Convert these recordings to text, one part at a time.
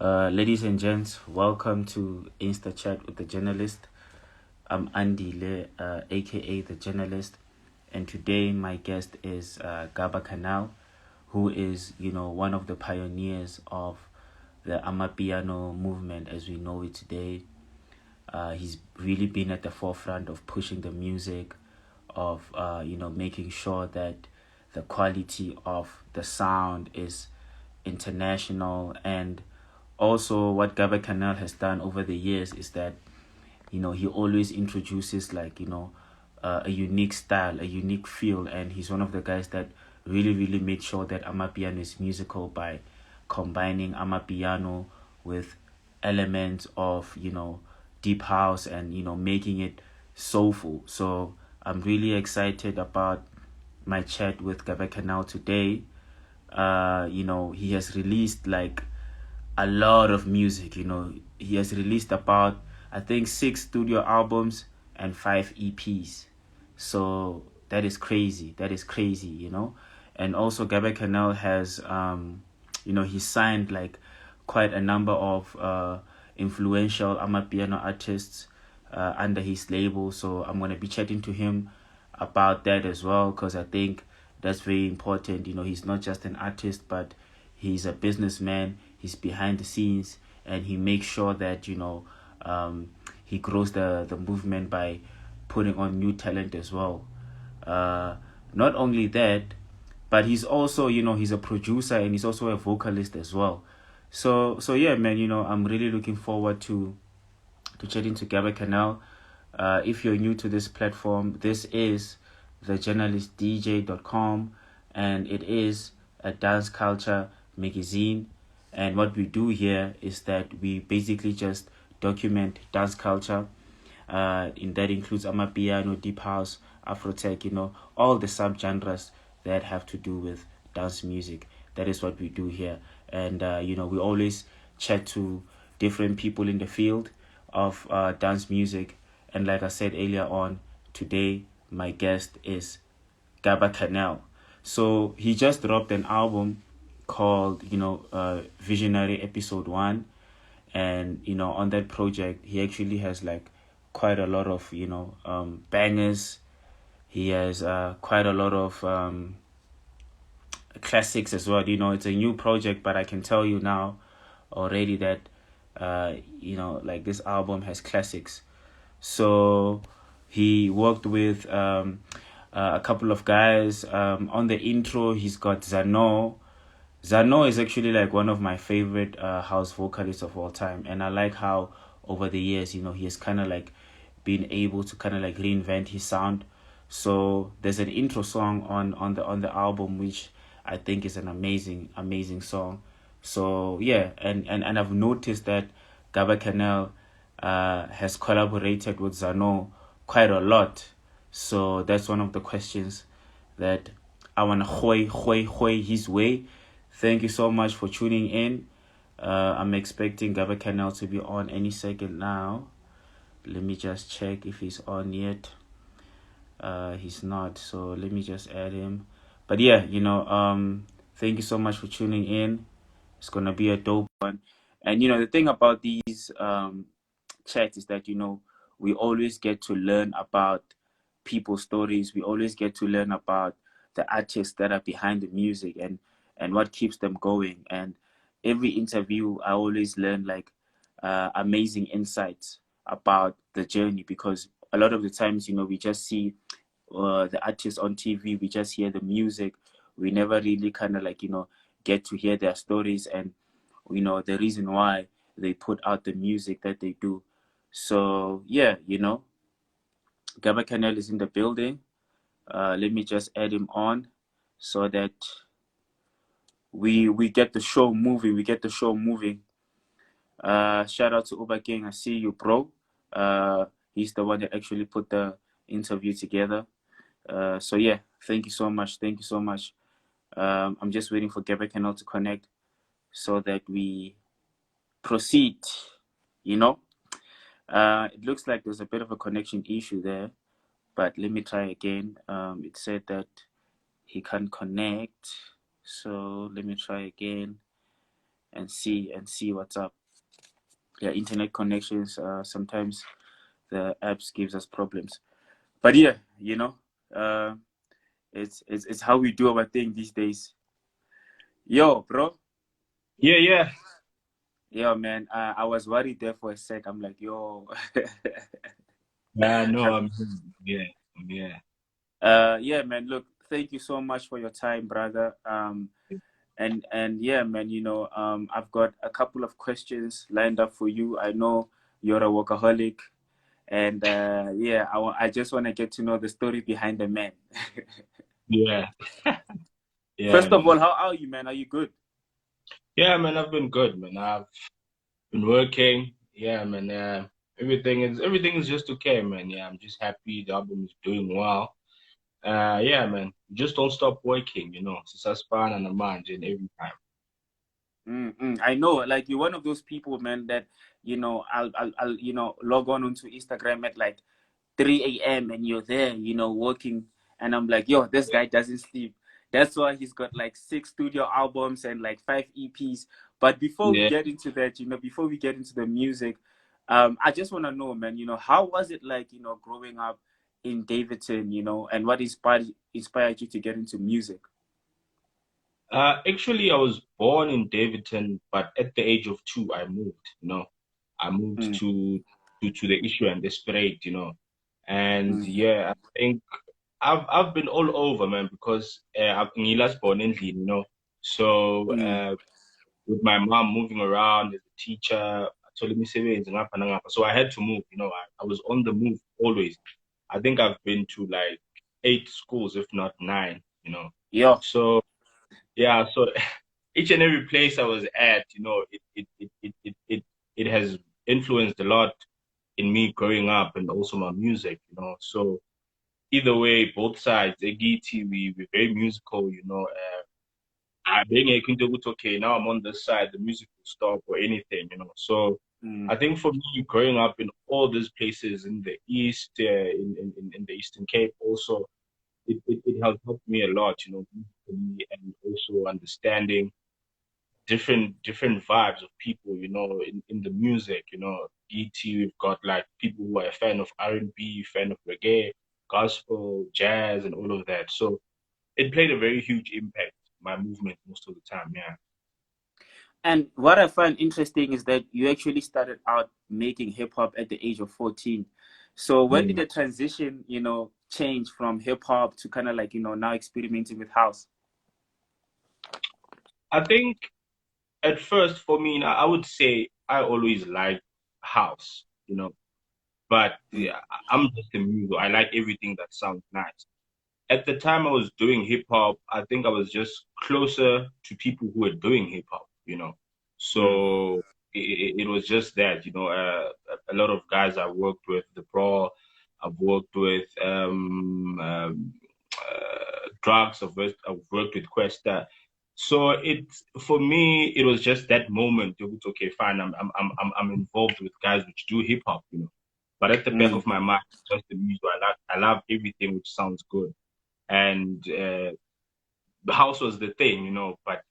Ladies and gents, welcome to Insta Chat with the Journalist. I'm Andy Le, aka the Journalist, and today my guest is Gaba Canal, who is one of the pioneers of the Amapiano movement as we know it today. He's really been at the forefront of pushing the music, of making sure that the quality of the sound is international. And also what Gaba Canal has done over the years is that he always introduces a unique style, a unique feel, and he's one of the guys that really made sure that Amapiano is musical by combining Amapiano with elements of deep house and making it soulful. So I'm really excited about my chat with Gaba Canal today. He has released like a lot of music. He has released about, I think, 6 studio albums and 5 EPs. So that is crazy. And also Gaba Canal has he signed like quite a number of influential Amapiano artists under his label. So I'm gonna be chatting to him about that as well, because I think that's very important. He's not just an artist, but he's a businessman. He's behind the scenes, and he makes sure that he grows the movement by putting on new talent as well. Not only that, but he's also he's a producer and he's also a vocalist as well. So yeah, man. I'm really looking forward to chatting to Gaba Canal. If you're new to this platform, this is thejournalistdj.com, and it is a dance culture magazine. And what we do here is that we basically just document dance culture. In that includes Amapiano, deep house, Afrotech, all the subgenres that have to do with dance music. That is what we do here. And we always chat to different people in the field of dance music. And like I said earlier on, today my guest is Gaba Canal. So he just dropped an album called Visionary Episode 1. And on that project he actually has like quite a lot of bangers. He has quite a lot of classics as well. It's a new project, but I can tell you now already that like this album has classics. So he worked with a couple of guys. On the intro he's got Zano. Zano is actually like one of my favorite house vocalists of all time, and I like how over the years he has kind of like been able to kind of like reinvent his sound. So there's an intro song on the album which I think is an amazing song. So yeah, and I've noticed that Gaba Canal has collaborated with Zano quite a lot. So that's one of the questions that I want to hoy his way. Thank you so much for tuning in. I'm expecting Gaba Canal to be on any second now. Let me just check if he's on yet. He's not, so let me just add him. But yeah, thank you so much for tuning in. It's gonna be a dope one. And the thing about these chats is that we always get to learn about people's stories. We always get to learn about the artists that are behind the music and what keeps them going. And every interview I always learn like amazing insights about the journey, because a lot of the times we just see the artists on TV, we just hear the music, we never really kind of like get to hear their stories and the reason why they put out the music that they do. So yeah, Gaba Canal is in the building. Let me just add him on so that we get the show moving. Shout out to Uber King. I see you, bro. He's the one that actually put the interview together. So yeah, thank you so much. I'm just waiting for Gaba Canal to connect so that we proceed. It looks like there's a bit of a connection issue there, but let me try again. It said that he can't connect, so let me try again. and see what's up. Yeah, internet connections. Sometimes the apps gives us problems, but yeah, uh, it's how we do our thing these days. Yo, bro. Yeah, yeah. Yo, man. I was worried there for a sec. I'm like, yo. No, yeah, yeah, Yeah, man. Look, thank you so much for your time, brother. And yeah, man. I've got a couple of questions lined up for you. I know you're a workaholic, and yeah, I just want to get to know the story behind the man. yeah, yeah, First of man. all, how are you, man? Are you good? Yeah, man, I've been good, man. I've been working. Yeah, man. Everything is just okay, man. Yeah, I'm just happy the album is doing well. Yeah, man. Just don't stop working, Since I span and a man and every time. I know, like you're one of those people, man, that I'll log on onto Instagram at like 3 a.m. and you're there, working, and I'm like, yo, this guy doesn't sleep. That's why he's got like 6 studio albums and like 5 EPs. But before we Yeah. get into that, before we get into the music, I just want to know, man, how was it like, growing up in Davidson, and what inspired you to get into music? Actually, I was born in Davidson, but at the age of 2, I moved. I moved Mm, to the issue and Desperate. And mm, yeah, I think I've been all over, man, because I'm Ngilas born in Lille, So mm, with my mom moving around as a teacher, I told me so I had to move. I was on the move always. I think I've been to like 8 schools, if not 9. yo, So yeah, so each and every place I was at, it has influenced a lot in me growing up and also my music. So either way, both sides, Egiti, we're very musical. I being a okay, now I'm on this side, the music will stop or anything. So mm, I think for me, growing up in all these places in the East, in the Eastern Cape also, it has helped me a lot, musically and also understanding different vibes of people, in the music. ET, we've got like people who are a fan of R&B, fan of reggae, gospel, jazz, and all of that. So it played a very huge impact, my movement most of the time, yeah. And what I find interesting is that you actually started out making hip hop at the age of 14. So when did Mm. the transition, change from hip hop to kind of like, now experimenting with house? I think at first for me, now, I would say I always liked house, but Mm, yeah, I'm just a muso. I like everything that sounds nice. At the time I was doing hip hop, I think I was just closer to people who were doing hip hop. mm, So it was just that. A lot of guys I worked with, the Pro, I've worked with Drugs, I've worked with Questa. So for me, it was just that moment. It was okay, fine. I'm involved with guys which do hip hop. But at the back mm. of my mind, just the music. I love everything which sounds good, and the house was the thing. But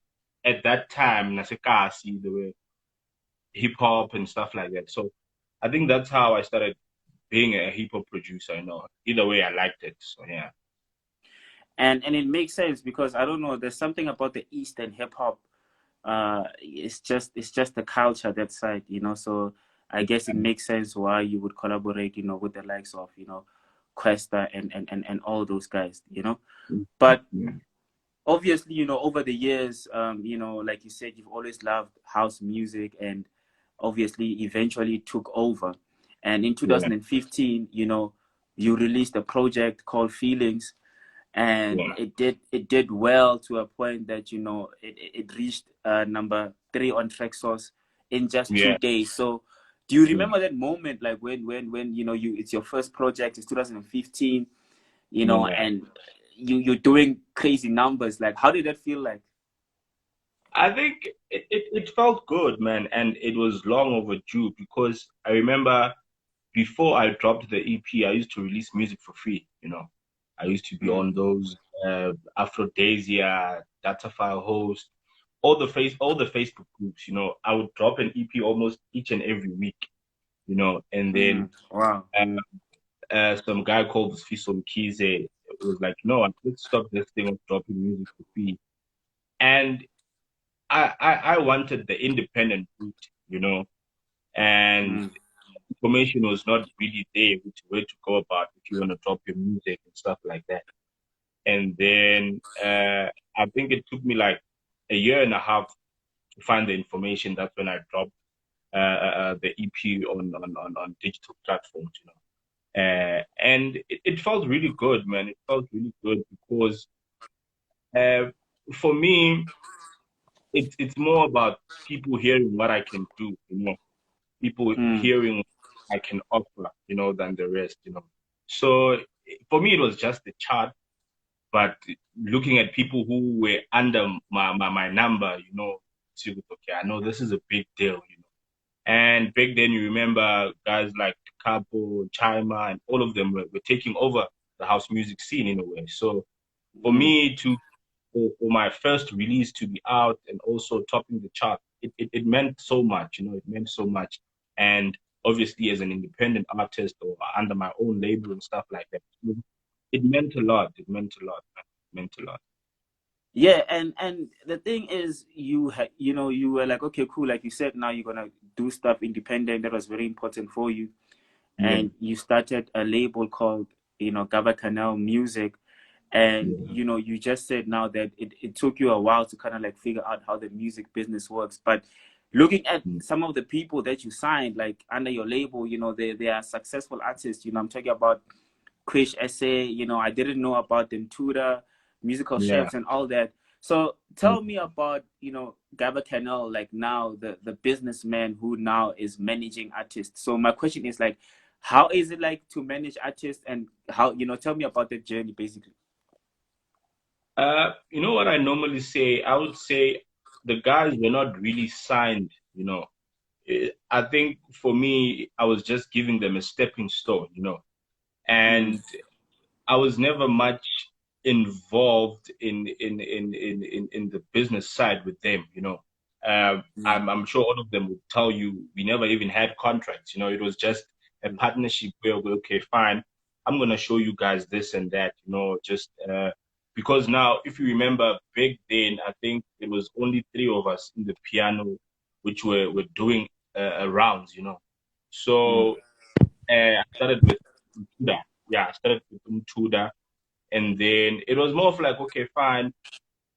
at that time, Nasekasi, there were hip hop and stuff like that. So I think that's how I started being a hip hop producer. Either way, I liked it. So yeah, And it makes sense because I don't know, there's something about the East and hip hop. It's just the culture that side, So I guess it makes sense why you would collaborate, with the likes of, Questa and all those guys. But yeah, obviously, over the years, like you said, you've always loved house music and obviously eventually took over. And in yeah, 2015, you released a project called Feelings, and yeah, it did well to a point that it reached number 3 on track source in just two yeah, days. So do you yeah, remember that moment, like when it's your first project, it's 2015, yeah. and you're doing crazy numbers? Like, how did that feel like? I think it felt good, man, and it was long overdue because I remember before I dropped the EP, I used to release music for free. I used to be Mm, on those Aphrodasia data file host. all the Facebook groups, you know, I would drop an EP almost each and every week, you know, and then Wow. some guy called Fiso Mkize was like, no, let's stop this thing of dropping music for free. And I wanted the independent route, you know, and Mm. information was not really there where to go about if you want to drop your music and stuff like that. And then I think it took me like a year and a half to find the information. That's when I dropped the EP on digital platforms, you know. And it felt really good, man. It felt really good because uh, for me, it's more about people hearing what I can do, you know, people Mm. hearing what I can offer, you know, than the rest, you know. So for me, it was just a chart, but looking at people who were under my number, you know, see, okay, I know this is a big deal, you know. And back then, you remember guys like Capo, Chima, and all of them were taking over the house music scene in a way. So for Mm. me for my first release to be out and also topping the chart, it meant so much, you know, it meant so much. And obviously, as an independent artist or under my own label and stuff like that, it meant a lot. It meant a lot, man. It meant a lot. Yeah, and the thing is, you know, you were like, okay, cool, like you said, now you're gonna do stuff independent. That was very important for you, Yeah, and you started a label called, you know, Gaba Canal Music. And yeah, you know, you just said now that it took you a while to kind of like figure out how the music business works. But looking at mm, some of the people that you signed, like under your label, you know, they are successful artists. You know, I'm talking about Krish Essay. You know, I didn't know about them, Tudor, musical yeah. chefs, and all that. So Mm. tell me about, you know, Gaba Cannal, like now the businessman who now is managing artists. So my question is like, how is it like to manage artists, and how, you know, tell me about that journey basically. You know what I normally say? I would say the guys were not really signed, you know. I think for me, I was just giving them a stepping stone, you know. Mm, And I was never much involved in the business side with them, you know. mm, I'm sure all of them would tell you we never even had contracts, you know. It was just a mm, partnership where we okay, fine, I'm gonna show you guys this and that, you know, just because now if you remember back then, I think it was only three of us in the piano, which were doing rounds, you know. mm. So I started with Tuda. Yeah, I started with Tuda. And then it was more of like, okay, fine.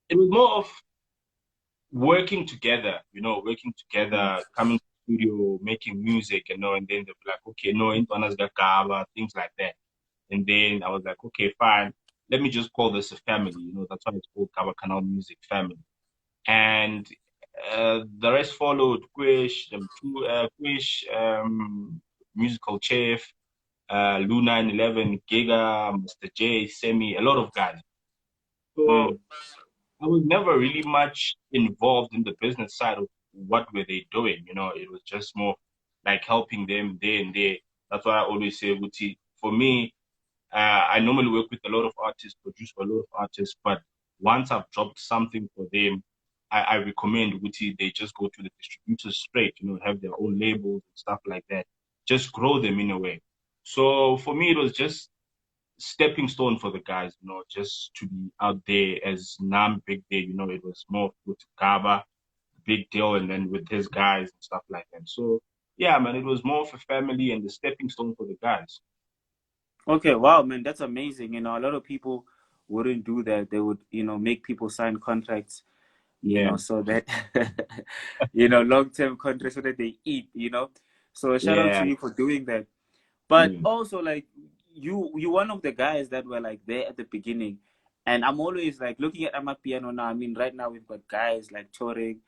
It was more of working together, you know, working Mm. together, coming to the studio, making music, you know, and then they'll be like, okay, no, Intana's got Gaba, things like that. And then I was like, okay, fine. Let me just call this a family, you know, that's why it's called Gaba Canal Music Family. And the rest followed Quish, musical chef, Luna 11, Giga, Mr. J, Semi, a lot of guys. So Mm. I was never really much involved in the business side of what were they doing. You know, it was just more like helping them there and there. That's why I always say, Wuti, for me, I normally work with a lot of artists, produce for a lot of artists, but once I've dropped something for them, I recommend Wuti, they just go to the distributors straight, you know, have their own labels and stuff like that. Just grow them in a way. So for me, it was just stepping stone for the guys, you know, just to be out there as Nam Big Day, you know, it was more with Gaba, Big Deal, and then with his guys and stuff like that. So yeah, man, it was more of a family and the stepping stone for the guys. Okay, wow, man, that's amazing. You know, a lot of people wouldn't do that. They would, you know, make people sign contracts, you Yeah, know, so that, you know, long-term contracts so that they eat, you know. So shout out yeah, to you for doing that. But yeah, also, like, you one of the guys that were like there at the beginning, and I'm always like looking at Amapiano now. I mean, right now we've got guys like touring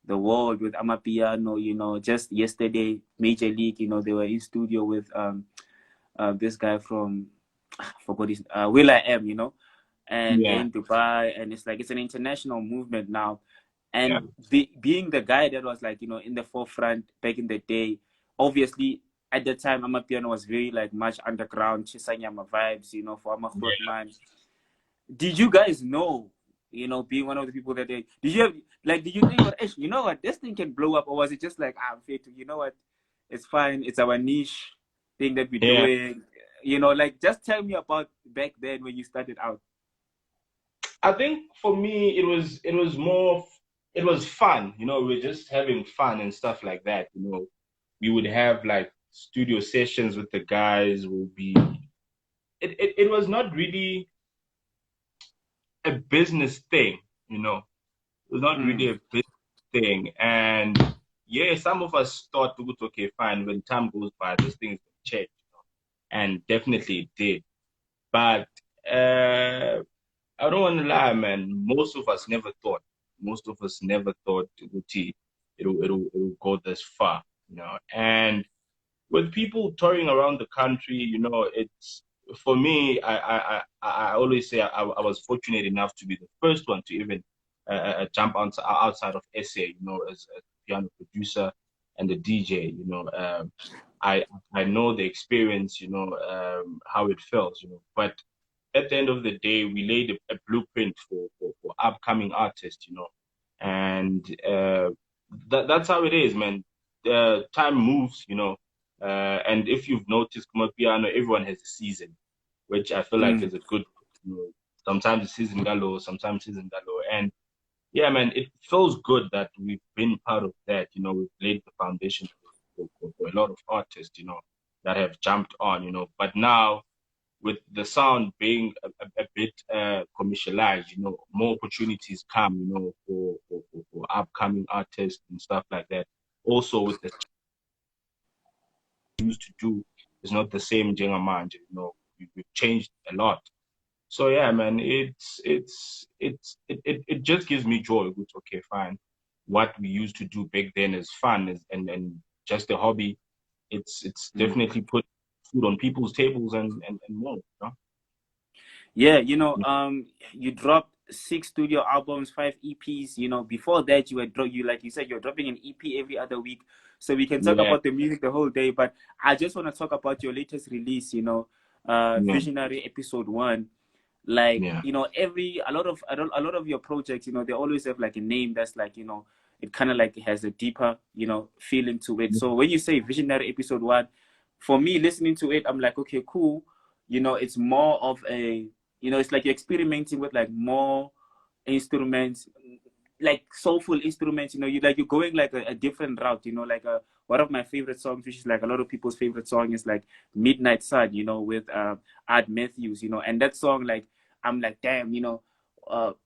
the world with Amapiano. You know, just yesterday, Major League. You know, they were in studio with this guy from I forgot his Will I Am. You know, and they're yeah, in Dubai, and it's like it's an international movement now. yeah, And being the guy that was like, you know, in the forefront back in the day, obviously at the time Amapiano was very like much underground, Chisanyama vibes, you know, for yeah. Amakhotman. Did you guys know? you know, being one of the people that they did you have, like, did you think, what, you know what, this thing can blow up, or was it just like, I'm fit, you know what, it's fine, it's our niche thing that we're Yeah. doing, you know, like, just tell me about back then when you started out. I think for me it was fun, you know, we're just having fun and stuff like that, you know. We would have like studio sessions with the guys, will be it was not really a business thing, you know. It was not Mm. really a business thing. And yeah, some of us thought, okay, fine, when time goes by, this thing is gonna change, you know. And definitely it did. But I don't want to lie, man. Most of us never thought. Most of us never thought it'll go this far, you know. And with people touring around the country, you know, it's for me. I always say I was fortunate enough to be the first one to even jump outside of SA, you know, as a piano producer and a DJ. You know, I I know the experience, you know, how it felt, you know, but at the end of the day, we laid a blueprint for upcoming artists, you know, and that's how it is, man. Time moves, you know, and if you've noticed, Amapiano, everyone has a season, which I feel like Mm. is a good, you know, sometimes the season galo, sometimes season galo, and yeah, man, it feels good that we've been part of that. You know, we've laid the foundation for a lot of artists, you know, that have jumped on, you know, but now with the sound being a bit commercialized, you know, more opportunities come, you know, for upcoming artists and stuff like that. Also, with the used to do is not the same Jengamanja, you know, we've changed a lot. So yeah, man, it just gives me joy. It's okay, fine. What we used to do back then is fun, and just a hobby. It's Mm. definitely put food on people's tables and more, you know? Yeah, you know, you dropped 6 studio albums, 5 EPs. You know, before that, you like you said, you're dropping an EP every other week. So we can talk Yeah, about the music the whole day, but I just want to talk about your latest release. You know, yeah, Visionary Episode 1. Like, yeah. you know, a lot of your projects, you know, they always have like a name that's like, you know, it kind of like has a deeper, you know, feeling to it. So when you say Visionary Episode 1, for me listening to it, I'm like, okay, cool. You know, it's more of a, you know, it's like you're experimenting with like more instruments, like soulful instruments. You know, you're going like a different route. You know, like one of my favorite songs, which is like a lot of people's favorite song, is like Midnight Sun. You know, with Art Matthews. You know, and that song, like, I'm like, damn. You know,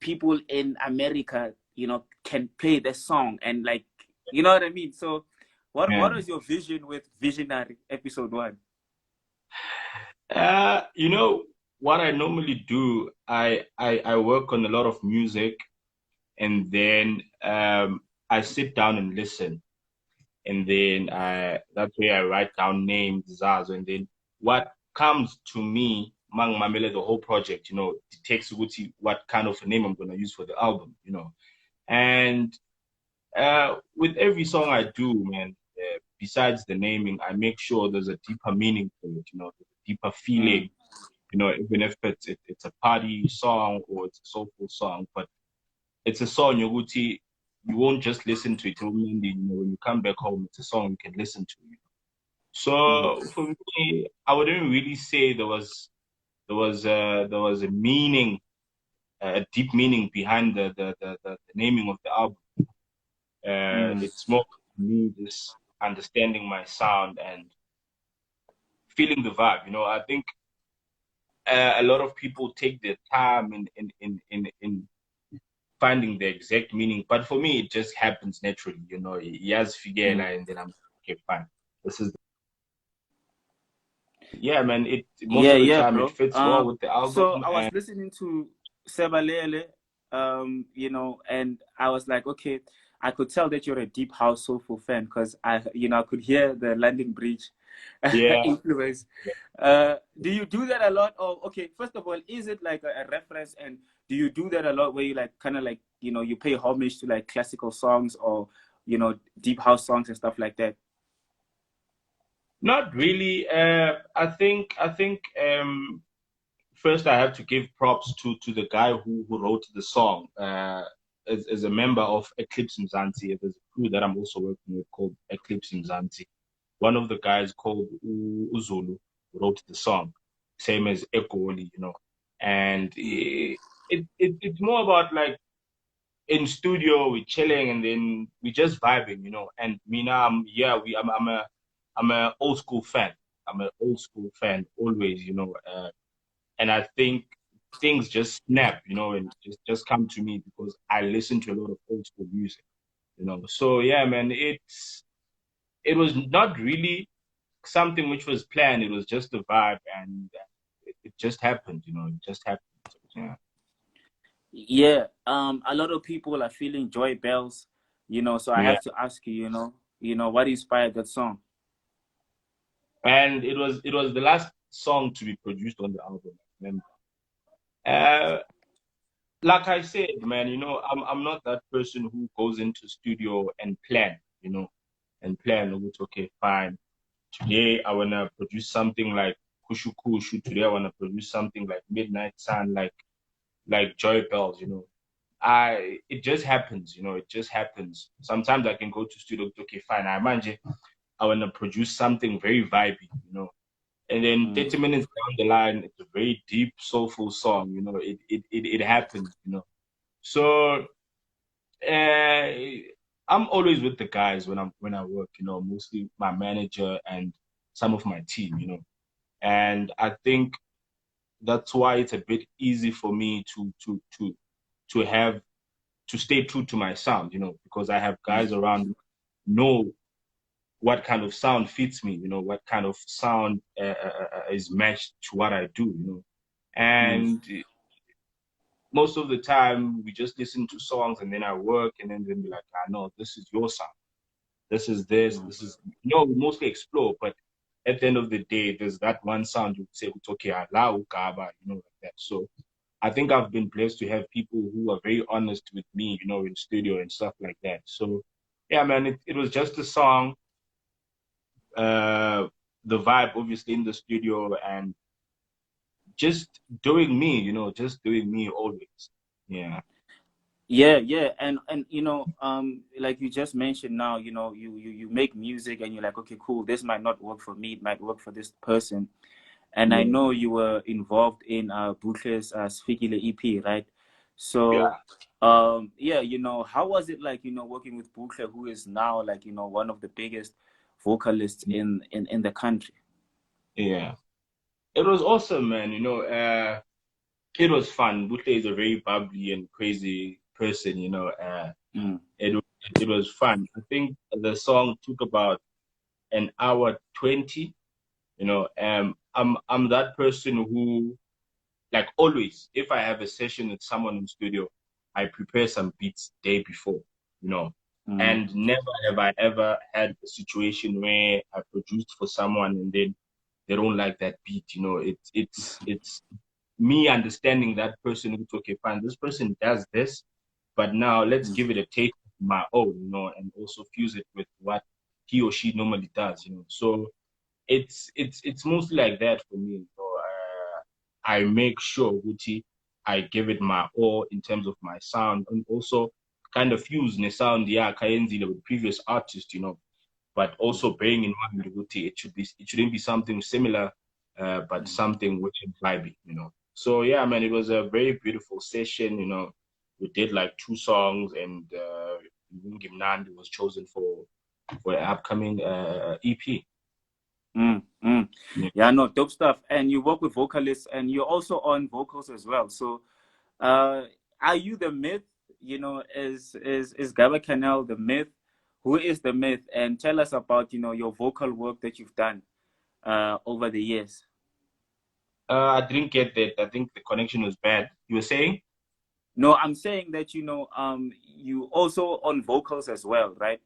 people in America, you know, can play the song, and like, you know what I mean. So, Yeah. what is your vision with Visionary Episode 1? You know what I normally do, I work on a lot of music, and then I sit down and listen, and then that's where I write down names, Zaz, and then what comes to me, Mang Mamele, the whole project, you know, it takes Uguti what kind of a name I'm gonna use for the album, you know. And with every song I do, man, besides the naming, I make sure there's a deeper meaning to it, you know, there's a deeper Mm, feeling, you know, even if it's a party song or it's a soulful song, but it's a song you won't just listen to it. You know, when you come back home, it's a song you can listen to. You know? mm, So for me, I wouldn't really say there was a meaning, a deep meaning behind the naming of the album. mm. It's more me just understanding my sound and feeling the vibe. You know, I think a lot of people take their time in finding the exact meaning. But for me, it just happens naturally, you know. Yes, Mm. Figuela, and then I'm okay, fine. This is yeah, man. It most Yeah, of the yeah, time it bro. fits well with the album, So I was and listening to Sebalele, you know, and I was like, okay, I could tell that you're a deep house soulful fan because you know, I could hear the Landing Bridge yeah, influence. Do you do that a lot? Or okay, first of all, is it like a reference, and do you do that a lot where you like kind of like, you know, you pay homage to like classical songs or, you know, deep house songs and stuff like that? not really. I think first I have to give props to the guy who wrote the song. As a member of Eclipse Mzansi, there's a crew that I'm also working with called Eclipse Mzansi. One of the guys called Uzulu wrote the song, same as eGoli, and it's more about like in studio we chilling and then we just vibing, And me now, I'm a old school fan. I'm an old school fan always, and I think things just snap, and just come to me because I listen to a lot of old school music, So yeah, man, it was not really something which was planned. It was just a vibe, and it just happened, It just happened. Yeah. Yeah. A lot of people are feeling joy bells, So I Yeah. have to ask you, what inspired that song? And it was the last song to be produced on the album. Remember? Uh, like I said, man, I'm not that person who goes into studio and plan, and plan. Okay, fine. Today I wanna produce something like Kushu Kushu. Today I wanna produce something like Midnight Sun, like Joy Bells. It just happens. It just happens. Sometimes I can go to studio. Okay, fine. I wanna produce something very vibey. And then 30 minutes down the line, it's a very deep, soulful song. It happens. So I'm always with the guys when I work. Mostly my manager and some of my team. And I think that's why it's a bit easy for me to stay true to my sound. Because I have guys around who know what kind of sound fits me, what kind of sound is matched to what I do, And most of the time, we just listen to songs and then I work and then be like, I know this is your sound. This is this is, we mostly explore, but at the end of the day, there's that one sound you say, okay, allow Gaba, like that. So I think I've been blessed to have people who are very honest with me, in studio and stuff like that. So yeah, man, it was just a song. The vibe obviously in the studio and just doing me, just doing me always. Yeah. Yeah, and like you just mentioned now, you make music and you're like, okay, cool, this might not work for me, it might work for this person. And I Yeah. know you were involved in Butle's Sfikile EP, right? So yeah, how was it like, working with Butle, who is now like, one of the biggest vocalists in the country? Yeah. It was awesome, man. It was fun. Butle is a very bubbly and crazy person, it was fun. I think the song took about an hour 20, I'm that person who, like always, if I have a session with someone in studio, I prepare some beats day before, and never have I ever had a situation where I produced for someone and then they don't like that beat, it's me understanding that person who's okay, fine, this person does this, but now let's give it a taste of my own, and also fuse it with what he or she normally does, So it's mostly like that for me. I make sure Gucci, I give it my all in terms of my sound and also kind of fuse the sound, yeah, Kayenzi with previous artists, but also bearing in mind Gucci, it shouldn't be something similar, but something which is vibey, So yeah, man, it was a very beautiful session, We did like 2 songs and Gimnandi was chosen for an upcoming EP. Yeah, no, dope stuff. And you work with vocalists and you're also on vocals as well. So are you the myth? Is Gaba Cannal the myth? Who is the myth? And tell us about, your vocal work that you've done over the years. I didn't get that. I think the connection was bad. You were saying? No, I'm saying that, you also on vocals as well, right?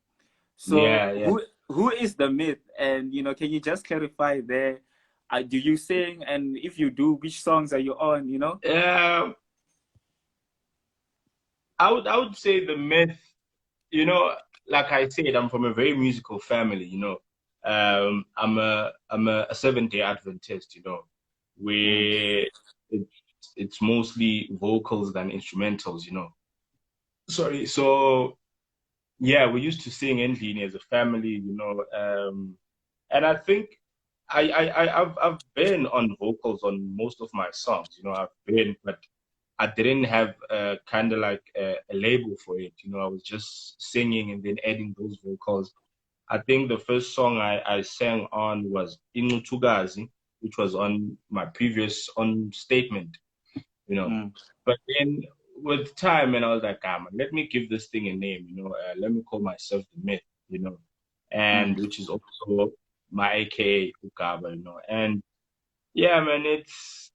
So Yeah. who is the myth? And can you just clarify there? Do you sing? And if you do, which songs are you on? I would say the myth. Like I said, I'm from a very musical family. I'm a Seventh-day Adventist. Where it, it's mostly vocals than instrumentals, you know. Sorry. So yeah, we used to sing endlini as a family, you know. And I think I've been on vocals on most of my songs, you know. I've been, but I didn't have kind of like a label for it, you know. I was just singing and then adding those vocals. I think the first song I sang on was Inutugazi, which was on my previous on statement, you know. Mm. But then with time, and I was like, ah, man, let me give this thing a name, you know. Let me call myself the Myth, you know, and Mm. which is also my AKA Gaba, you know. And yeah, man, it's.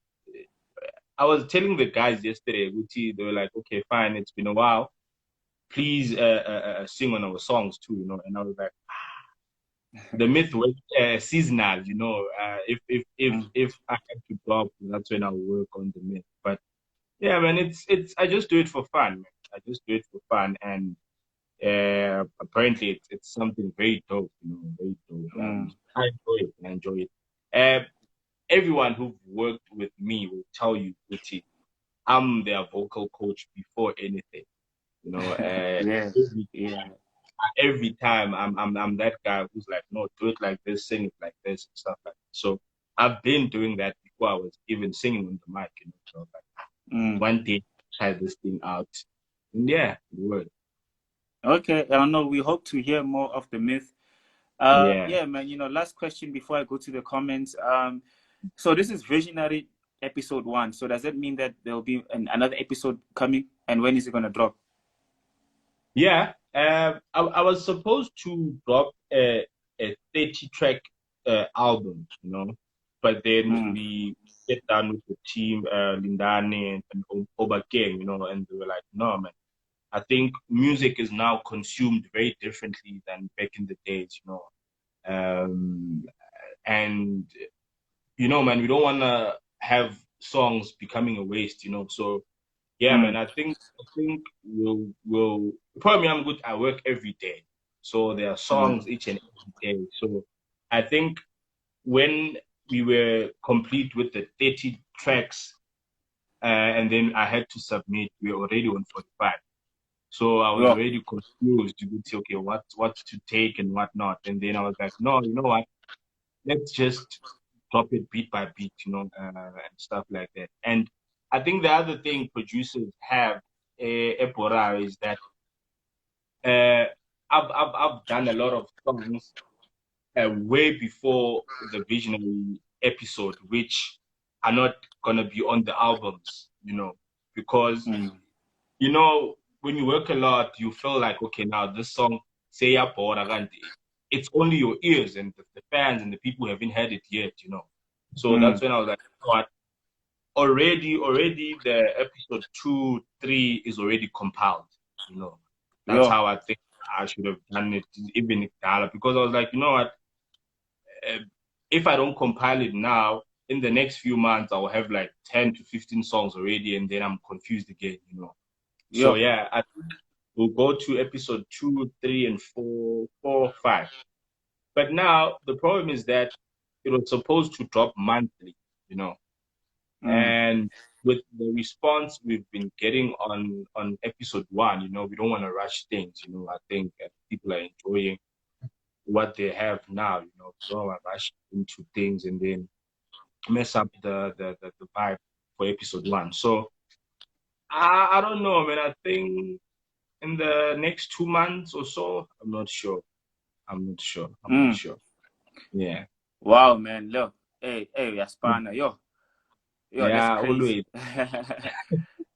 I was telling the guys yesterday, Gucci, they were like, okay, fine, it's been a while. Please sing on our songs too, you know. And I was like, the Myth was seasonal, you know. Mm. If I had to drop, that's when I'll work on the Myth. But yeah, man, it's I just do it for fun, man. I just do it for fun, and apparently it's something very dope, you know, very dope. Mm. I enjoy it. I enjoy it. Uh, Everyone who worked with me will tell you, Uti, I'm their vocal coach before anything. You know, Yeah, yeah. every time I'm that guy who's like, no, do it like this, sing it like this, and stuff like that. So I've been doing that before I was even singing on the mic. You know, so like Mm. one day try this thing out, and yeah, it worked. Okay, I don't know. We hope to hear more of the Myth. Yeah. Yeah, man. Last question before I go to the comments. So this is Visionary episode 1. So does that mean that there will be another episode coming? And when is it gonna drop? Yeah, I was supposed to drop a 30 track album, you know, but then Mm. we get down with the team, Lindane and Obakeng, you know, and they were like, no, man, I think music is now consumed very differently than back in the days, you know. Um, and, you know, man, we don't want to have songs becoming a waste, you know, so yeah, man. Mm. I think we'll probably I'm good. I work every day, so there are Mm. songs each and every day. So I think when we were complete with the 30 tracks, and then I had to submit, we were already on 45. So I was Yeah. already confused. You would say, okay, what to take and what not, and then I was like, no, you know what? Let's just drop it beat by beat, you know, and stuff like that. And I think the other thing producers have Epora is that uh, I've done a lot of songs way before the Visionary episode, which are not gonna be on the albums, you know, because Mm. you know when you work a lot, you feel like okay, now this song say Epora, it's only your ears and the fans and the people who haven't heard it yet, you know. So that's Mm. when I was like, you know what? Already the episode 2, 3 is already compiled, you know. That's Yeah. how I think I should have done it, even because I was like, you know what? Uh, if I don't compile it now, in the next few months, I will have like 10 to 15 songs already, and then I'm confused again, you know. So Yeah. yeah, I think we'll go to episode 2, 3, and 4, 4, 5. But now the problem is that it was supposed to drop monthly, you know. Mm. And with the response we've been getting on episode 1, you know, we don't want to rush things. You know, I think people are enjoying what they have now. You know, we don't want to rush into things and then mess up the vibe for episode 1. So I don't know, man. I think in the next 2 months or so, I'm not sure. I'm not sure. I'm not Mm. sure. Yeah. Wow, man. Look. Hey, Yaspana. Yo, that's Yeah. crazy. Always.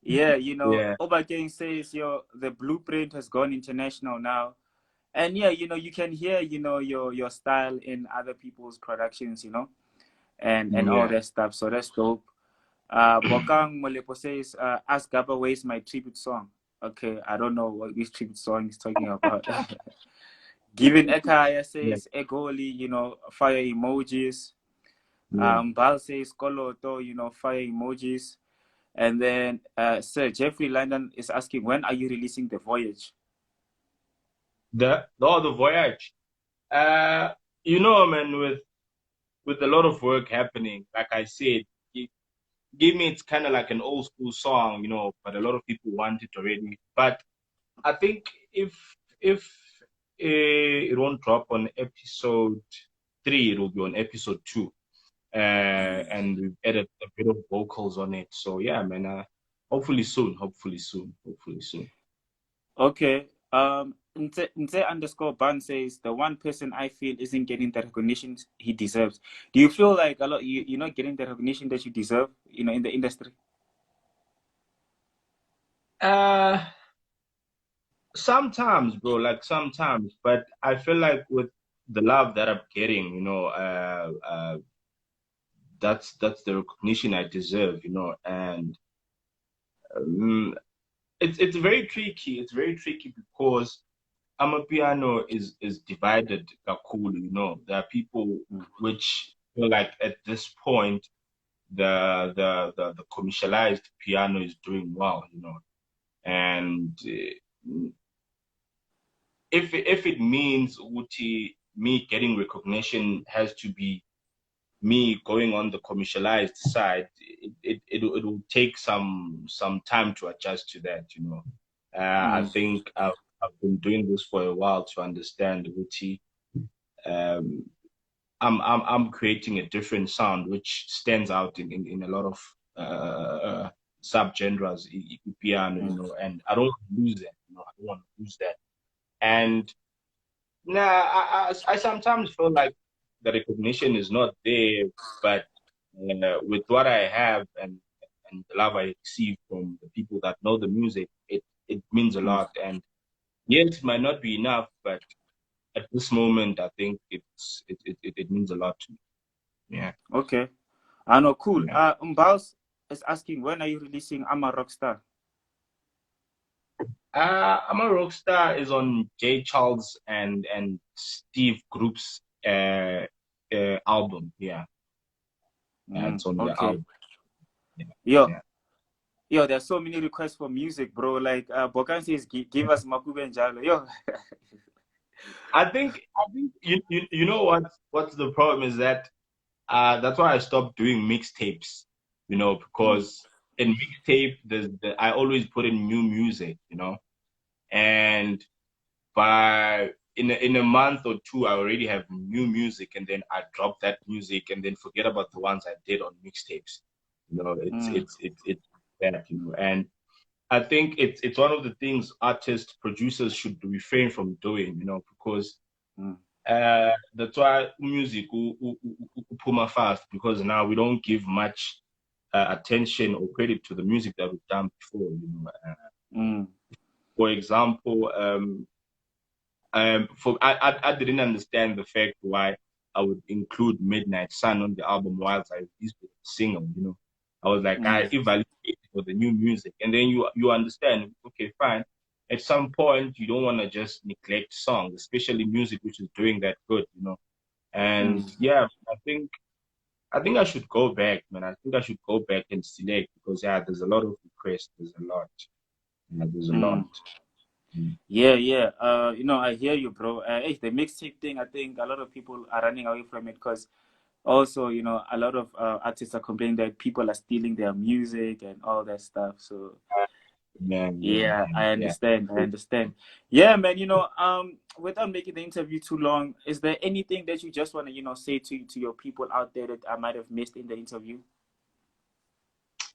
Yeah, Yeah. Obageng says the blueprint has gone international now. And yeah, you can hear, your style in other people's productions, and all Yeah. that stuff. So that's dope. Bokang Molepo says, ask Gaba where's my tribute song. Okay, I don't know which tribute song he's talking about. Given Ekaya Yeah. says eGoli, fire emojis. Yeah. Bal says Koloto, fire emojis. And then Sir Jeffrey London is asking, when are you releasing The Voyage? The voyage. Uh, you know, man, with a lot of work happening, like I said, give me, it's kind of like an old school song, you know, but a lot of people want it already. But I think if it won't drop on episode 3, it will be on episode 2. And we've added a bit of vocals on it. So yeah, man. Hopefully soon. Hopefully soon. Hopefully soon. Okay. Nze underscore Ban says the one person I feel isn't getting the recognition he deserves. Do you feel like a lot you're not getting the recognition that you deserve, you know, in the industry? Sometimes, bro, like sometimes, but I feel like with the love that I'm getting, you know, that's the recognition I deserve, you know, and um, it's very tricky. It's very tricky because Amapiano is divided kakulu, you know. There are people which feel like at this point the commercialized piano is doing well, you know. And if it means Uti, me getting recognition has to be me going on the commercialized side, it will take some time to adjust to that, you know. I think I've been doing this for a while to understand Uti. Um, I'm creating a different sound which stands out in a lot of subgenres piano, you know, and I don't want to lose that, you know. I don't want to lose that. And nah, I sometimes feel like the recognition is not there, but with what I have and the love I receive from the people that know the music, it means a lot. And yes, it might not be enough, but at this moment, I think it means a lot to me. Yeah. Okay. I know, cool. Yeah. Mbaus is asking, when are you releasing I'm a Rockstar? I'm a Rockstar is on Jay Charles and Steve Group's album. Yeah. It's on the Okay. album. Yeah. Yeah. Yo, there's so many requests for music, bro. Like Bokan says, give us Makube and Jalo. Yo. I think you know what's the problem is that that's why I stopped doing mixtapes, you know, because in mixtape I always put in new music, you know, and by in a month or two I already have new music, and then I drop that music and then forget about the ones I did on mixtapes. You know, it's that, you know, and I think it's one of the things artists, producers should refrain from doing, you know, because that's why music puma fast, because now we don't give much attention or credit to the music that we've done before, you know. For example, I didn't understand the fact why I would include Midnight Sun on the album whilst I released the single, you know. I was like, I evaluate for the new music, and then you understand, okay, fine. At some point, you don't want to just neglect songs, especially music which is doing that good, you know. And yeah, I think I should go back, man. I think I should go back and select, because yeah, there's a lot of requests. There's a lot. Yeah, there's a lot. Yeah. You know, I hear you, bro. Hey, the mixtape thing, I think a lot of people are running away from it because also, you know, a lot of artists are complaining that people are stealing their music and all that stuff. So yeah, I understand. I understand. Yeah, man, you know, without making the interview too long, is there anything that you just want to, you know, say to your people out there that I might have missed in the interview?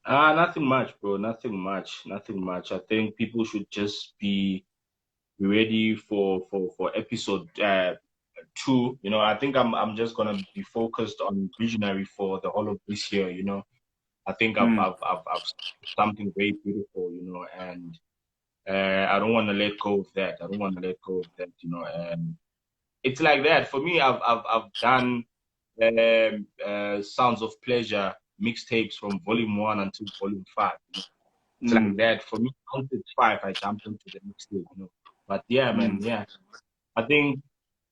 Nothing much, bro. Nothing much. Nothing much. I think people should just be ready for episode 2. You know, I think I'm just gonna be focused on Visionary for the whole of this year. You know, I think I've something very beautiful. You know, and I don't want to let go of that. I don't want to let go of that. You know, and it's like that for me. I've done Sounds of Pleasure mixtapes from volume 1 until volume 5. You know? It's like that for me. Once it's 5, I jump into the mixtape. You know, but yeah, man, yeah. I think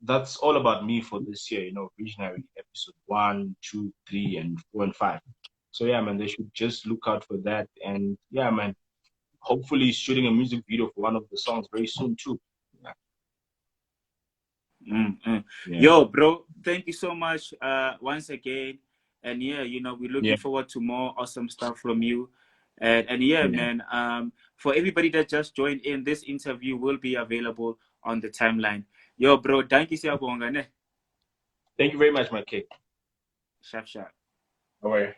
that's all about me for this year, you know, Visionary episode 1, 2, 3, and 4 and 5. So yeah, man, they should just look out for that. And yeah, man, hopefully shooting a music video for one of the songs very soon too. Yeah. Yo, bro, thank you so much once again. And yeah, we're looking Yeah. forward to more awesome stuff from you. And yeah, man, for everybody that just joined in, this interview will be available on the timeline. Yo, bro, thank you, siyabonga, ne? Thank you very much, my kid. Sharp, sharp. All right.